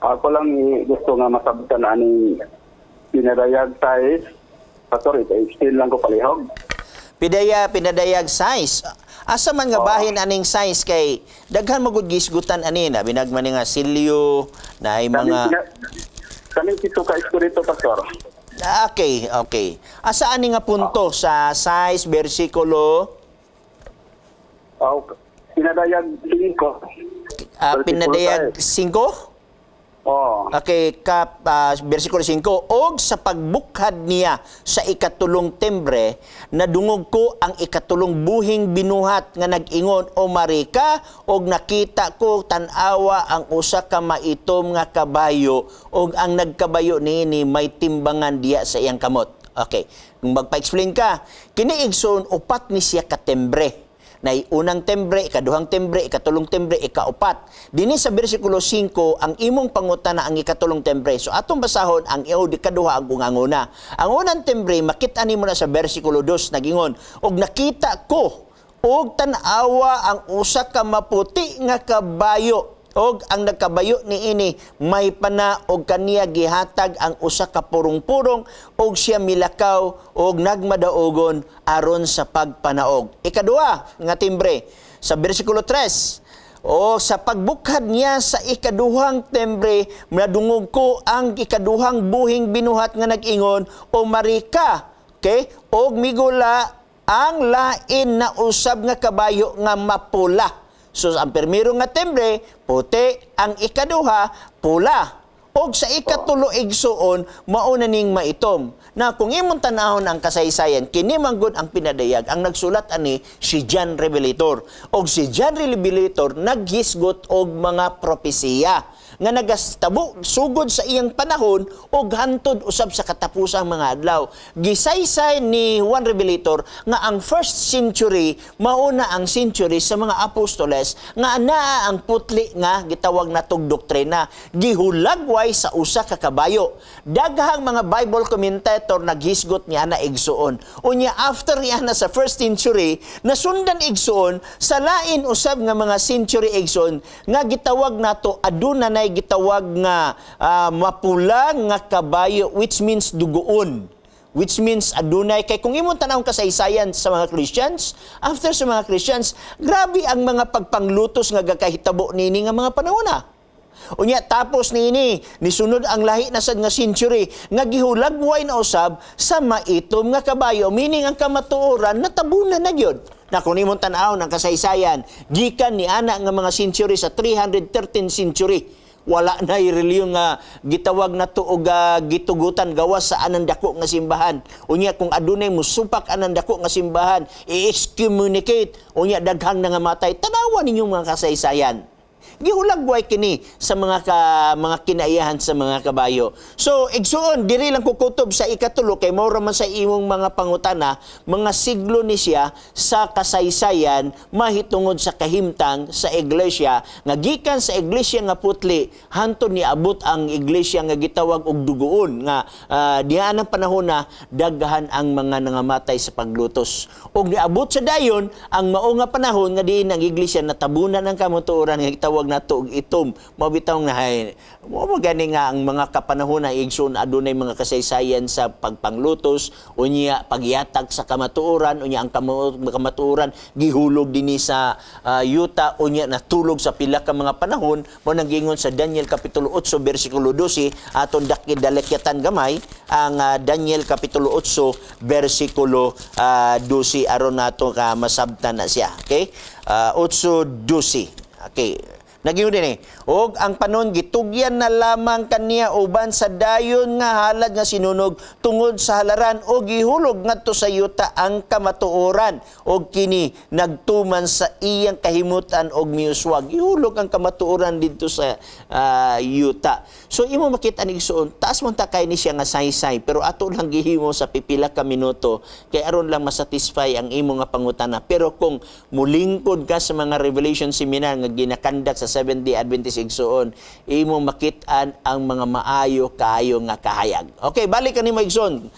Ako lang gusto nga masabtan ani pinadayag size. Pastor, ito still lang ko palihog. Pinadayag size. Asa man nga bahin aning size kay daghan magud gisgutan ani na binagman ni nga silyo na ay mga Kaning pito ka espiritu, Pastor. Okay. Asa ani nga punto sa size bersikulo? Pinadayag 5. Pinadayag 5? Okay, versikulo 5. Og sa pagbukhad niya sa ikatulong timbre, nadungog ko ang ikatulong buhing binuhat nga nag-ingon, O Marika, og nakita ko tan-awa ang usa ka maitom nga kabayo, og ang nagkabayo niini may timbangan diya sa iyang kamot. Okay, kung magpa-explain ka, kini igsoon upat ni siya ka timbre. Na unang timbre, ikaduhang timbre, ikatulong timbre, ikaupat. Dini sa bersikulo 5, ang imong pangutana ang ikatulong timbre. So atong basahon ang ikaduha ang gunganguna. Ang unang timbre, makita nimo na sa bersikulo 2, nagingon, og nakita ko, og tan-awa ang usa ka maputi nga kabayo. Og ang nagkabayo niini may pana og kaniya gihatag ang usa ka purong-purong og siya milakaw og nagmadaogon aron sa pagpanaog. Ikaduha nga timbre sa bersikulo 3. O sa pagbukhad niya sa ikaduhang timbre, madungog ko ang ikaduhang buhing binuhat nga nag-ingon, O Marika, okay? Og migula ang lain na usab nga kabayo nga mapula. So, ang permiro nga timbre, puti, ang ikaduha, pula. Og sa ikatulo igsuon, mauna ning maitom. Na kung imong tanahon ang kasaysayan, kini manggod ang pinadayag, ang nagsulat ani si John Revelator. Og si John Revelator naghisgot og mga propesiya nga nagastabo sugod sa iyang panahon og hantod usab sa katapusang mga adlaw. Gisaysay ni Juan Revelator nga ang first century mauna ang century sa mga apostoles nga anaa ang putli nga gitawag natong doktrina. Gihulagway sa usa ka kabayo. Daghang mga Bible commentator naghisgot niya na igsuon. Unya after niya na sa first century nasundan igsuon sa lain usab nga mga century igsuon nga gitawag nato aduna na gitawag nga mapula nga kabayo, which means dugoon, which means adunay. Kay kung imong tanawon kasaysayan sa mga Christians, after sa mga Christians, grabe ang mga pagpanglutos nga gakahitabo nini nga mga panahona. Unya tapos niini nisunod ang lahi na sad nga century nga gihulagway na usab sa maitom nga kabayo, meaning ang kamatuoran natabunan na gyud. Na kung imong tan-awon ang kasaysayan gikan ni ana nga mga century sa 313 century, wala na reliyon nga gitawag na to og gitugutan gawas sa anang dako nga simbahan. Unya kung adunay musupak anang dako nga simbahan, i-excommunicate, unya daghang nga matay. Tanawan ninyong mga kasaysayan. Gihulagway kini sa mga kinaiyahan sa mga kabayo. So, igsuon, diri lang kukutob sa ikatulo, kay mao man sa imong mga pangutana, mga siglo ni siya sa kasaysayan, mahitungod sa kahimtang sa iglesia, nga gikan sa iglesia nga putli, hantod ni abot ang iglesia nga gitawag og dugoon, nga diha ang panahon na daghan ang mga nangamatay sa paglutos. Og niabot sa dayon, ang mao nga panahon nga diin ang iglesia natabunan ang kamutuoran nga gitawag nato og itom, mabitaw nga mo gani nga ang mga kapanahon na igsoon adunay mga kasaysayan sa pagpanglutos, unya pagyatag sa kamatuoran, unya ang kamatuoran gihulog dinhi sa yuta, unya natulog sa pila ka mga panahon. Mo nanggingon sa Daniel kapitulo 8 bersikulo 12 aton dakidalakyatan gamay ang Daniel kapitulo 8 bersikulo 12 aron nato ka masabtan na siya. Okay? 8:12. Okay. Nagingon din og ang panon gitugyan na lamang kaniya uban sa dayon nga halad nga sinunog tungod sa halaran o gihulog ngadto sa yuta ang kamatuoran og kini nagtuman sa iyang kahimutan og miuswag. Gihulog ang kamatuoran didto sa yuta. So imo makita ni igsoon, taas man ta kay ni siya nga saysay, pero ato lang gihimo sa pipila ka minuto kay aron lang masatisfy ang imo nga pangutana. Pero kung mulingkod ka sa mga revelation seminar nga ginakandak sa Seventh-day Adventist igsoon, imo makit-an ang mga maayo kaayo nga kahayag. Okay, balik kanimo igsoon.